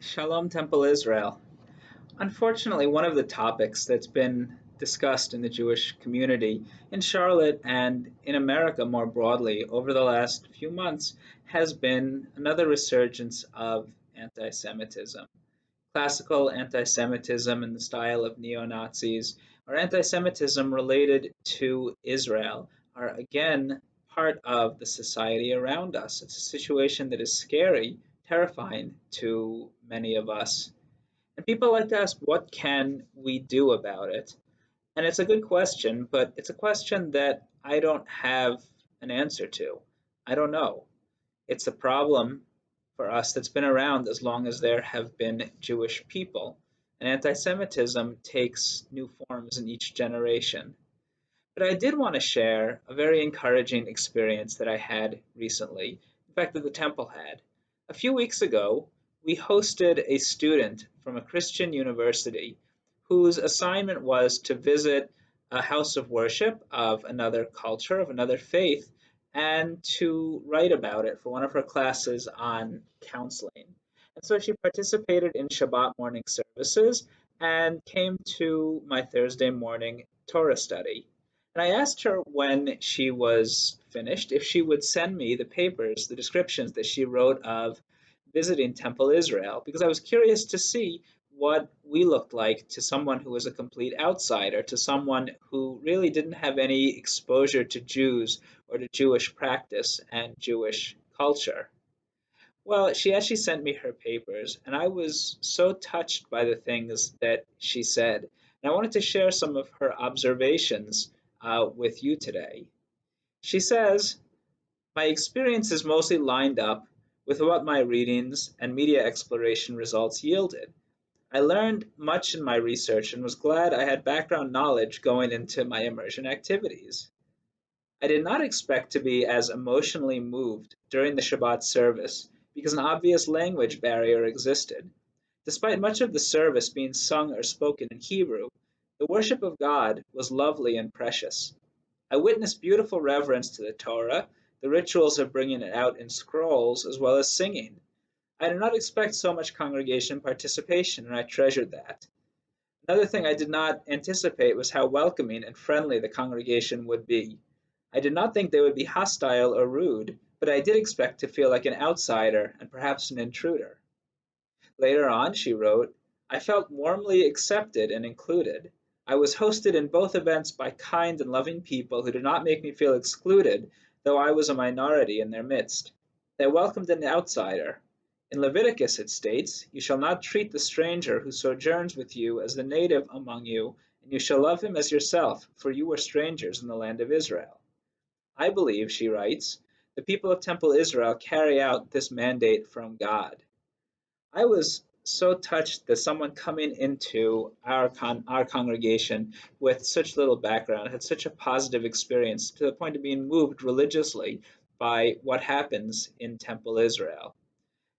Shalom Temple Israel. Unfortunately, one of the topics that's been discussed in the Jewish community in Charlotte and in America more broadly over the last few months has been another resurgence of anti Semitism. Classical anti Semitism in the style of neo Nazis, or anti Semitism related to Israel, are again part of the society around us. It's a situation that is scary, terrifying to many of us. And people like to ask, what can we do about it? And it's a good question, but it's a question that I don't have an answer to. I don't know. It's a problem for us that's been around as long as there have been Jewish people. And anti Semitism takes new forms in each generation. But I did want to share a very encouraging experience that I had recently, in fact, that the temple had. A few weeks ago, we hosted a student from a Christian university whose assignment was to visit a house of worship of another culture, of another faith, and to write about it for one of her classes on counseling. And so she participated in Shabbat morning services and came to my Thursday morning Torah study. And I asked her when she was finished if she would send me the papers, the descriptions that she wrote of visiting Temple Israel, because I was curious to see what we looked like to someone who was a complete outsider, to someone who really didn't have any exposure to Jews or to Jewish practice and Jewish culture. Well, she actually sent me her papers, and I was so touched by the things that she said. And I wanted to share some of her observations with you today. She says, my experience is mostly lined up with what my readings and media exploration results yielded. I learned much in my research and was glad I had background knowledge going into my immersion activities. I did not expect to be as emotionally moved during the Shabbat service because an obvious language barrier existed. Despite much of the service being sung or spoken in Hebrew, the worship of God was lovely and precious. I witnessed beautiful reverence to the Torah, the rituals of bringing it out in scrolls, as well as singing. I did not expect so much congregation participation, and I treasured that. Another thing I did not anticipate was how welcoming and friendly the congregation would be. I did not think they would be hostile or rude, but I did expect to feel like an outsider and perhaps an intruder. Later on, she wrote, I felt warmly accepted and included. I was hosted in both events by kind and loving people who did not make me feel excluded, though I was a minority in their midst. They welcomed an outsider. In Leviticus it states, You shall not treat the stranger who sojourns with you as the native among you, and you shall love him as yourself, for you were strangers in the land of Israel. I believe, she writes, the people of Temple Israel carry out this mandate from God. I was so touched that someone coming into our congregation with such little background had such a positive experience to the point of being moved religiously by what happens in Temple Israel.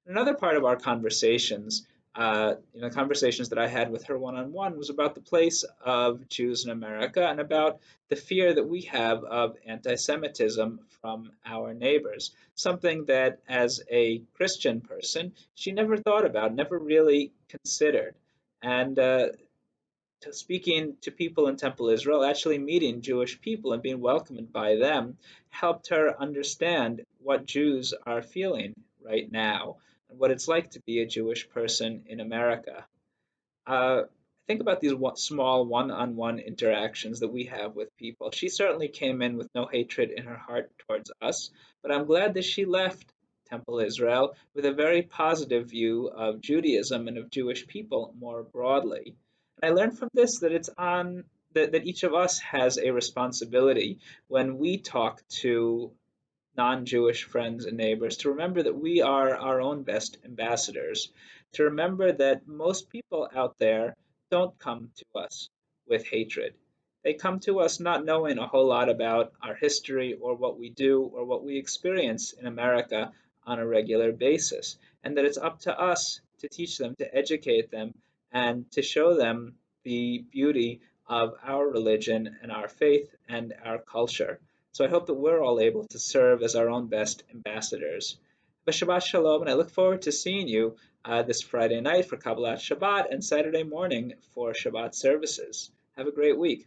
Another part of our conversations, conversations that I had with her one-on-one, was about the place of Jews in America and about the fear that we have of anti-Semitism from our neighbors, something that as a Christian person, she never thought about, never really considered. And speaking to people in Temple Israel, actually meeting Jewish people and being welcomed by them, helped her understand what Jews are feeling right now and what it's like to be a Jewish person in America. Think about these small one-on-one interactions that we have with people. She certainly came in with no hatred in her heart towards us, but I'm glad that she left Temple Israel with a very positive view of Judaism and of Jewish people more broadly. And I learned from this that it's on that each of us has a responsibility when we talk to non-Jewish friends and neighbors to remember that we are our own best ambassadors, to remember that most people out there don't come to us with hatred. They come to us not knowing a whole lot about our history or what we do or what we experience in America on a regular basis, and that it's up to us to teach them, to educate them, and to show them the beauty of our religion and our faith and our culture. So I hope that we're all able to serve as our own best ambassadors. Shabbat Shalom, and I look forward to seeing you this Friday night for Kabbalat Shabbat and Saturday morning for Shabbat services. Have a great week.